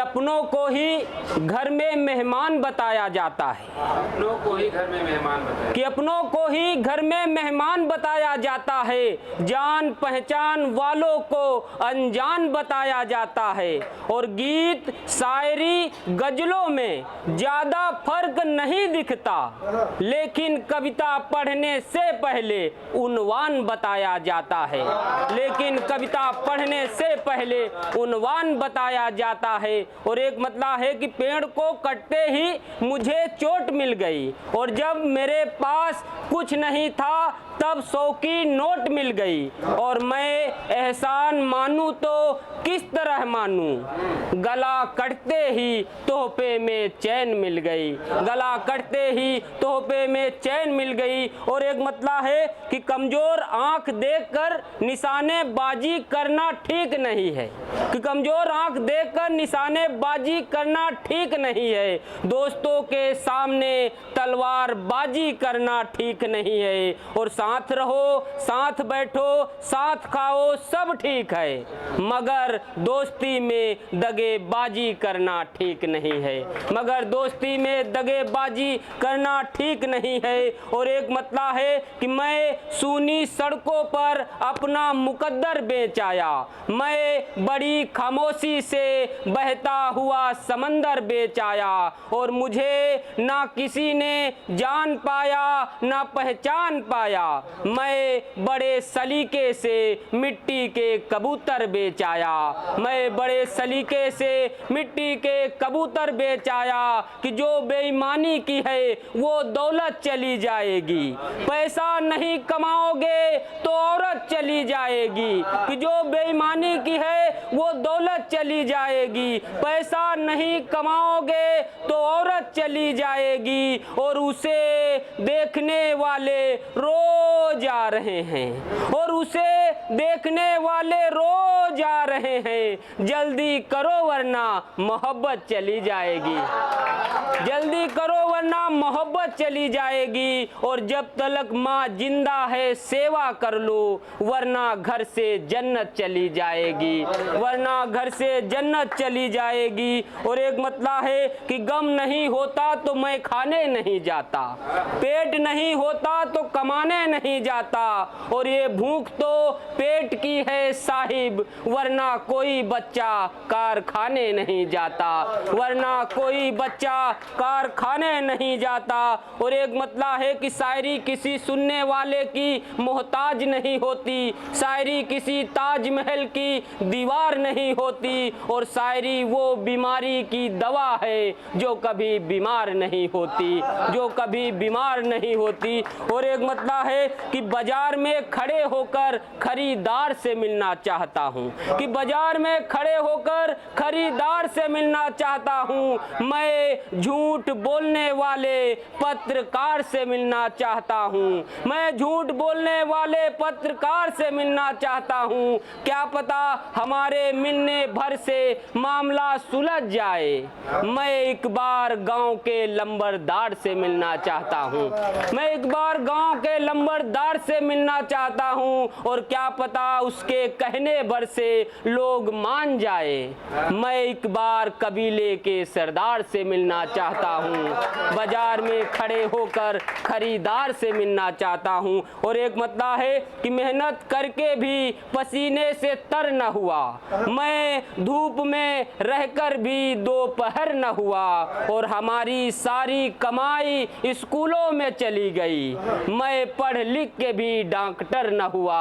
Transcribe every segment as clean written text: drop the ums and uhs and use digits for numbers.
अपनों को ही घर में मेहमान बताया जाता है, अपनों को ही घर में मेहमान बताया, कि अपनों को ही घर में मेहमान बताया जाता है, जान पहचान वालों को अनजान बताया जाता है। और गीत शायरी गजलों में ज़्यादा फर्क नहीं दिखता, लेकिन कविता पढ़ने से पहले उन्वान बताया जाता है, लेकिन कविता पढ़ने से पहले उन्वान बताया जाता है। और एक मतलब है कि पेड़ को कटते ही मुझे चोट मिल गई, और जब मेरे पास कुछ नहीं था तब 100 की नोट मिल गई, और मैं एहसान मानूं तो किस तरह मानूं, गला कटते ही तोहफे में चैन मिल गई, गला कटते ही तोहफे में चैन मिल गई। और एक मतलब है कि कमज़ोर आंख देखकर निशानेबाजी करना ठीक नहीं है, कि कमज़ोर आंख देखकर निशानेबाजी करना ठीक नहीं है, दोस्तों के सामने तलवारबाजी करना ठीक नहीं है। और साथ रहो, साथ बैठो, साथ खाओ, सब ठीक है, मगर दोस्ती में दगेबाजी करना ठीक नहीं है, मगर दोस्ती में दगेबाजी करना ठीक नहीं है। और एक मतलब है कि मैं सूनी सड़कों पर अपना मुकद्दर बेच आया, मैं बड़ी खामोशी से बहता हुआ समंदर बेच आया, और मुझे ना किसी ने जान पाया ना पहचान पाया, मैं बड़े सलीके से मिट्टी के कबूतर बेच आया, मैं बड़े सलीके से मिट्टी के कबूतर बेच आया, कि जो बेईमानी की है वो दौलत चली जाएगी, पैसा नहीं कमाओगे तो औरत चली जाएगी, कि जो बेईमानी की है वो दौलत चली जाएगी, पैसा नहीं कमाओगे तो औरत चली जाएगी। और उसे देखने वाले रोज आ रहे हैं, और उसे देखने वाले रोज आ रहे हैं, जल्दी करो वरना मोहब्बत चली जाएगी, जल्दी करो वरना मोहब्बत चली जाएगी। और जब तलक माँ जिंदा है सेवा कर लो, वरना घर से जन्नत चली जाएगी, वरना घर से जन्नत चली जाएगी। और एक मतलब है कि गम नहीं होता तो मैं खाने नहीं जाता, पेट नहीं होता तो कमाने नहीं जाता, और ये भूख तो पेट की है साहिब, वरना कोई बच्चा कारखाने नहीं जाता, वरना कोई बच्चा कारखाने नहीं जाता। और एक मतलब है कि शायरी किसी सुनने वाले की मोहताज नहीं होती, शायरी किसी ताजमहल की दीवार नहीं होती, और शायरी वो बीमारी की दवा है जो कभी बीमार नहीं होती, जो कभी बीमार नहीं होती। और एक मतलब है कि बाजार में खड़े होकर खरीदार से मिलना चाहता हूँ, कि बाजार में खड़े होकर खरीदार से मिलना चाहता हूँ, मैं झूठ बोलने वाले पत्रकार से मिलना चाहता हूँ, मैं झूठ बोलने वाले पत्रकार से मिलना चाहता हूँ, क्या पता हमारे मिलने भर से मामला सुलझ जाए, मैं एक बार गांव के लंबरदार से मिलना चाहता हूँ, मैं एक बार गांव के लंबरदार से मिलना चाहता हूँ, और क्या पता उसके कहने भर से लोग मान जाए, मैं एक बार कबीले के सरदार से मिलना चाहता हूँ, बाजार में खड़े होकर खरीदार से मिलना चाहता हूँ। और एक मतलब है कि मेहनत करके भी पसीने से तर न हुआ, मैं धूप में रहकर भी दोपहर न हुआ, और हमारी सारी कमाई स्कूलों में चली गई, मैं पढ़ लिख के भी डॉक्टर न हुआ,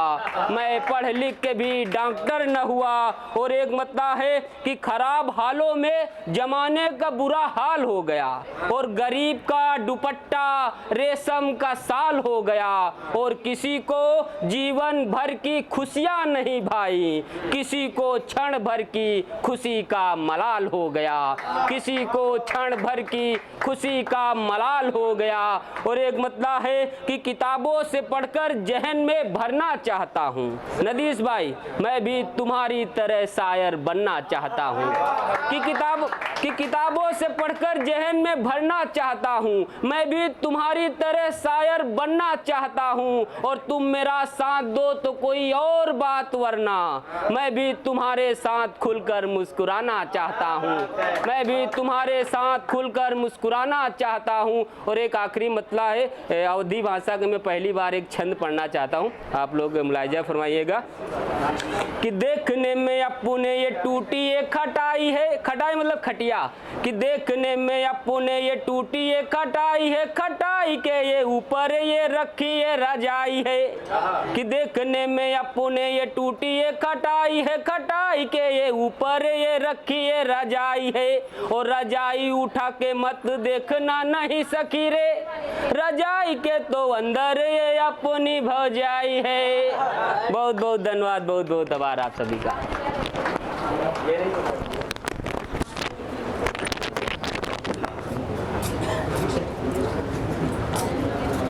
मैं पढ़ लिख के भी डॉक्टर न हुआ। और एक मतलब है कि खराब हालों में जमाने का बुरा हाल हो गया, और गरीब का दुपट्टा रेशम का साल हो गया, और किसी को जीवन भर की खुशियां नहीं भाई, किसी को क्षण भर की खुशी का मलाल हो गया, किसी को क्षण भर की खुशी का मलाल हो गया। और एक मतलब है कि किताबों से पढ़कर जहन में भरना चाहता हूँ, नदीस भाई मैं भी तुम्हारी तरह शायर बनना चाहता हूँ, कि किताबों से पढ़कर जहन में भरना चाहता हूँ, मैं भी तुम्हारी तरह शायर बनना चाहता हूँ, और तुम मेरा साथ दो तो कोई और बात, वरना मैं भी तुम्हारे साथ खुलकर मुस्कुराना चाहता हूँ, मैं भी तुम्हारे साथ खुलकर मुस्कुराना चाहता हूँ। और एक आखिरी मतला है अवधी भाषा के, मैं पहली बार एक छंद पढ़ना चाहता हूँ, आप लोग मुलाहिजा फरमाइएगा कि देखने में अपने ये टूटी ये खटाई है, खटाई मतलब खटिया, कि देखने में अपने ये टूटी ये खटाई है, खटाई के ये ऊपर ये रखी ये रजाई है, कि देखने में अपने ये टूटी ये खटाई है, खटाई के ये ऊपर ये रखी ये रजाई है, और रजाई उठा के मत देखना नहीं सकी रे, रजाई के तो अंदर ये अपनी भौजाई है। बहुत बहुत धन्यवाद, बहुत बहुत आभार आप सभी का।